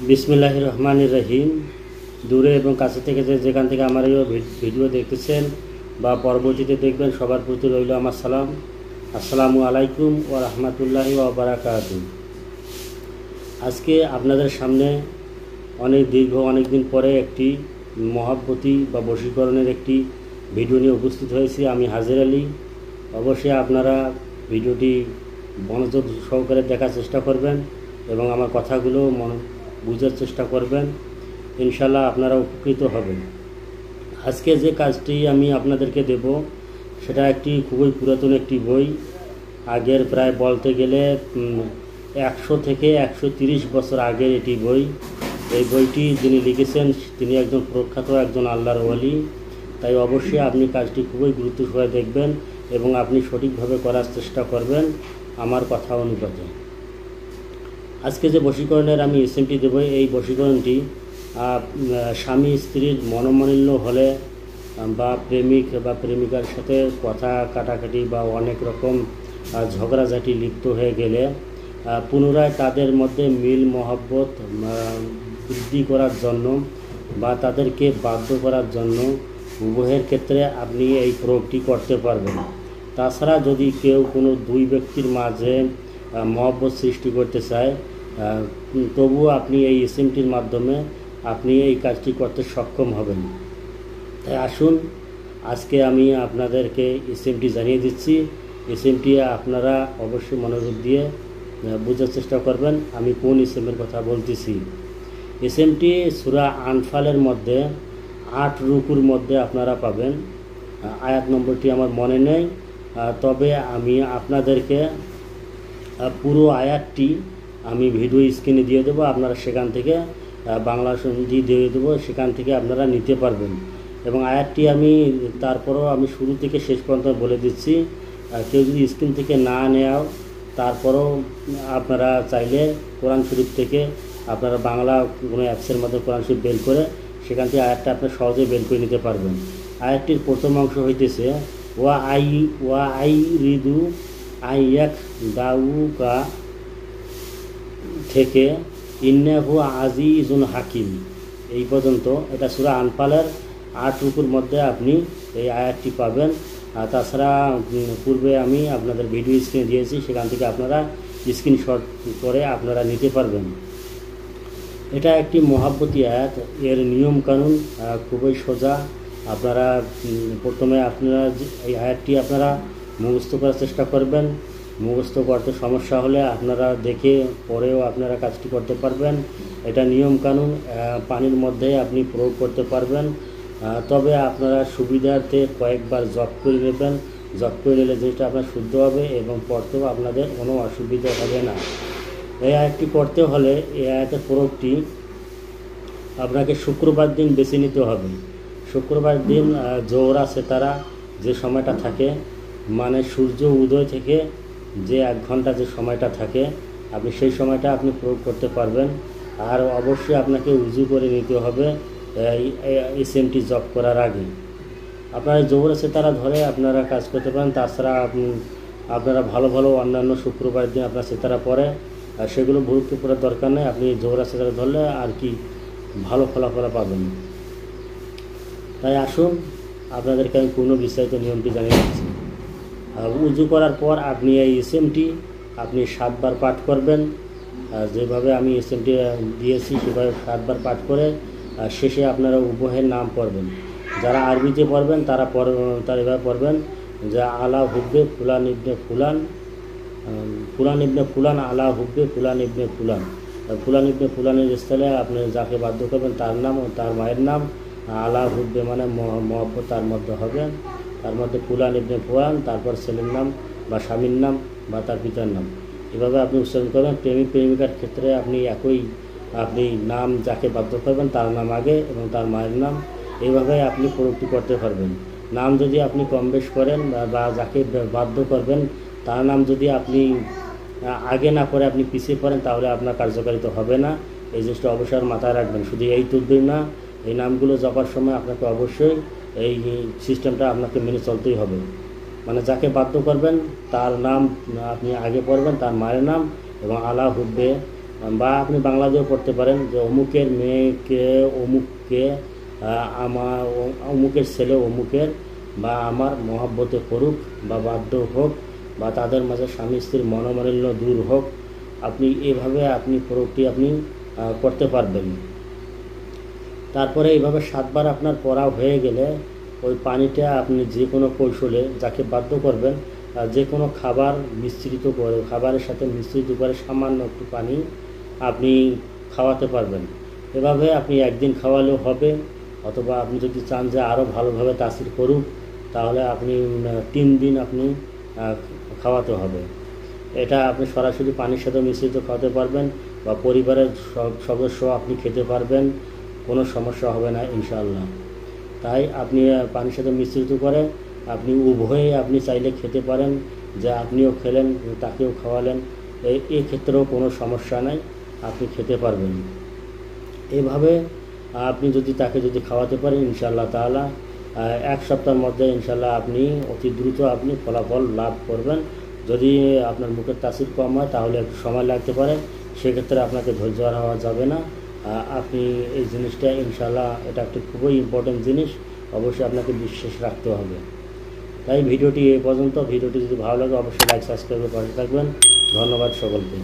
বিসমিল্লাহির রহমানির রহিম। দূরে এবং কাছে থেকে যেখান থেকে আমার এই ভিডিও দেখতেছেন বা পরবর্তীতে দেখবেন, সবার প্রতি রইল আমার সালাম। আসসালামু আলাইকুম ওয়া রাহমাতুল্লাহি ওয়া বারাকাতুহু। আজকে আপনাদের সামনে অনেক দিন পরে একটি মহাব্বতী বা বশীকরণের একটি ভিডিও নিয়ে উপস্থিত হয়েছি। আমি হাজির আলী। অবশ্যই আপনারা ভিডিওটি মনোযোগ সহকারে দেখার চেষ্টা করবেন এবং আমার কথাগুলো বুঝার চেষ্টা করবেন। ইনশাল্লাহ আপনারা উপকৃত হবেন। আজকে যে কাজটি আমি আপনাদেরকে দেব সেটা একটি খুবই পুরাতন একটি বই। আগের প্রায় বলতে গেলে 100 থেকে 130 বছর আগের এটি বই। এই বইটি যিনি লিখেছেন তিনি একজন প্রখ্যাত একজন আল্লাহর ওয়ালি। তাই অবশ্যই আপনি কাজটি খুবই গুরুত্ব সহকারে দেখবেন এবং আপনি সঠিকভাবে করার চেষ্টা করবেন আমার কথা অনুপাতে। আজকে যে বশীকরণের আমি এসএমটি দেব, এই বশীকরণটি স্বামী স্ত্রীর মনোমালিন্য হলে বা প্রেমিক বা প্রেমিকার সাথে কথা কাটাকাটি বা অনেক রকম ঝগড়াঝাটি লিপ্ত হয়ে গেলে পুনরায় তাদের মধ্যে মিল মহব্বত বৃদ্ধি করার জন্য বা তাদেরকে বাধ্য করার জন্য উভয়ের ক্ষেত্রে আপনি এই প্রয়োগটি করতে পারবেন। তাছাড়া যদি কেউ কোনো দুই ব্যক্তির মাঝে মহব্বত সৃষ্টি করতে চায়, তবুও আপনি এই এসএমটির মাধ্যমে আপনি এই কাজটি করতে সক্ষম হবেন। তাই আসুন আজকে আমি আপনাদেরকে এসএমটি জানিয়ে দিচ্ছি। এসএমটি আপনারা অবশ্যই মনোযোগ দিয়ে বোঝার চেষ্টা করবেন আমি কোন এসএমের কথা বলতেছি। এসএমটি সূরা আনফালের মধ্যে 8 রুকুর মধ্যে আপনারা পাবেন। আয়াত নম্বরটি আমার মনে নেই, তবে আমি আপনাদেরকে পুরো আয়াতটি আমি ভিডিও স্ক্রিনে দিয়ে দেবো। আপনারা সেখান থেকে বাংলা সন্ধি দিয়ে দেবো, সেখান থেকে আপনারা নিতে পারবেন। এবং আয়াতটি আমি তারপরও আমি শুরু থেকে শেষ পর্যন্ত বলে দিচ্ছি। কেউ যদি স্ক্রিন থেকে না নেওয়া, তারপরও আপনারা চাইলে কোরআন শরীফ থেকে আপনারা বাংলা কোনো অ্যাপসের মধ্যে কোরআন শরীফ বের করে সেখান থেকে আয়াতটা আপনার সহজে বের করে নিতে পারবেন। আয়াতটির প্রথম অংশ হইতেছে ওয়া আই রিদু আইয়াক দাউকা থেকে ইন্নাহু আজিজুন হাকিম এই পর্যন্ত। এটা সূরা আনফালের 8 রুকুর মধ্যে আপনি এই আয়াতটি পাবেন। আর তাছাড়া পূর্বে আমি আপনাদের ভিডিও স্ক্রিনে দিয়েছি, সেখান থেকে আপনারা স্ক্রিনশট করে আপনারা নিতে পারবেন। এটা একটি মহাব্বতী আয়াত। এর নিয়ম কানুন খুবই সোজা। আপনারা প্রথমে আপনারা এই আয়াতটি আপনারা মুখস্থ করার চেষ্টা করবেন। মুখস্থ করতে সমস্যা হলে আপনারা দেখে পরেও আপনারা কাজটি করতে পারবেন। এটা নিয়ম কানুন পানির মধ্যে আপনি প্রয়োগ করতে পারবেন। তবে আপনারা সুবিধার্থে কয়েকবার জপ করে নেবেন। জপ করে নিলে জিনিসটা আপনার শুদ্ধ হবে এবং পড়তেও আপনাদের কোনো অসুবিধা হবে না। এই আয়াতটি পড়তে হলে এই আয়াতের প্রয়োগটি আপনাকে শুক্রবার দিন বেছে নিতে হবে। শুক্রবার দিন জোহরা সেতারা যে সময়টা থাকে, মানে সূর্য উদয় থেকে যে 1 ঘন্টা যে সময়টা থাকে, আপনি সেই সময়টা আপনি প্রয়োগ করতে পারবেন। আর অবশ্যই আপনাকে উজু করে নিতে হবে এসএমটি জপ করার আগে। আপনারা জোহরা সেতারা ধরে আপনারা কাজ করতে পারেন। তাছাড়া আপনারা ভালো অন্যান্য শুক্রবার দিন আপনার সেতারা পড়ে, সেগুলো গুরুত্ব করার দরকার নেই। আপনি জোহরা সেতারা ধরলে আর কি ভালো ফলাফল পাবেন। তাই আসুন আপনাদেরকে আমি পূর্ণ বিস্তারিত নিয়মটি জানিয়ে দিচ্ছি। উজু করার পর আপনি এই এসএমটি আপনি 7 বার পাঠ করবেন। যেভাবে আমি এসএমটি দিয়েছি সেভাবে 7 বার পাঠ করে শেষে আপনারা উভয়ের নাম পড়বেন। যারা আরবিতে পড়বেন তারা এভাবে পড়বেন যে আলা হুব্বে ফুলান ইবনে ফুলান, ফুলান ইবনে ফুলান আলা হুব্বে ফুলান ইবনে ফুলান। ফুলান ইবনে ফুলানের স্থলে আপনি যাকে বাধ্য করবেন তার নাম ও তার মায়ের নাম। আলা হুব্বে মানে মহব্বত তার মধ্যে হবে, তার মধ্যে ফুলান ইবনে ফুলান, তারপর ছেলের নাম বা স্বামীর নাম বা তার পিতার নাম। এভাবে আপনি উচ্চারণ করবেন। প্রেমিক প্রেমিকার ক্ষেত্রে আপনি আপনি নাম যাকে বাধ্য করবেন তার নাম আগে এবং তার মায়ের নাম, এইভাবে আপনি প্রয়োগটি করতে পারবেন। নাম যদি আপনি কম বেশ করেন বা যাকে বাধ্য করবেন তার নাম যদি আপনি আগে না করে আপনি পিছিয়ে পড়েন, তাহলে আপনার কার্যকারিতা হবে না। এই জিনিসটা অবশ্যই মাথায় রাখবেন। শুধু এই তুলবেন না, এই নামগুলো জপার সময় আপনাকে অবশ্যই এই সিস্টেমটা আপনাকে মেনে চলতেই হবে। মানে যাকে বাধ্য করবেন তার নাম আপনি আগে পড়বেন, তার মায়ের নাম এবং আলা হুব্বে বা আপনি বাংলাতেও পড়তে পারেন যে অমুকের মেয়েকে অমুককে আমার অমুকের ছেলে অমুকের বা আমার মহব্বতে করুক বা বাধ্য হোক বা তাদের মাঝে স্বামী স্ত্রীর মনোমালিন্য দূর হোক। আপনি এভাবে আপনি প্রয়োগটি আপনি করতে পারবেন। তারপরে এইভাবে 7 বার আপনার পড়া হয়ে গেলে ওই পানিটা আপনি যে কোনো কৌশলে যাকে বাধ্য করবেন যে কোনো খাবার মিশ্রিত করে খাবারের সাথে মিশ্রিত করে সামান্য একটু পানি আপনি খাওয়াতে পারবেন। এভাবে আপনি একদিন খাওয়ালেও হবে, অথবা আপনি যদি চান যে আরও ভালোভাবে তাসির করুক তাহলে আপনি 3 দিন আপনি খাওয়াতে হবে। এটা আপনি সরাসরি পানির সাথে মিশ্রিত খাওয়াতে পারবেন বা পরিবারের সব সদস্য আপনি খেতে পারবেন, কোনো সমস্যা হবে না ইনশাআল্লাহ। তাই আপনি পানির সাথে মিশ্রিত করে আপনি উভয়ে আপনি চাইলে খেতে পারেন, যে আপনিও খেলেন তাকেও খাওয়ালেন, এই ক্ষেত্রেও কোনো সমস্যা নাই, আপনি খেতে পারবেন। এভাবে আপনি যদি তাকে যদি খাওয়াতে পারেন ইনশাআল্লাহ তাআলা 1 সপ্তাহের মধ্যে ইনশাআল্লাহ আপনি অতি দ্রুত আপনি ফলাফল লাভ করবেন। যদি আপনার মুখের তাসির কম হয় তাহলে একটু সময় লাগতে পারে, সেক্ষেত্রে আপনাকে ধৈর্য হারা যাবে না। আপনি এই জিনিসটা ইনশাআল্লাহ এটা একটি খুবই ইম্পর্টেন্ট জিনিস, অবশ্যই আপনাকে বিশ্বাস রাখতে হবে। তাই ভিডিওটি এই পর্যন্ত। ভিডিওটি যদি ভালো লাগে অবশ্যই লাইক সাবস্ক্রাইব করে পাশে থাকবেন। ধন্যবাদ সকলকে।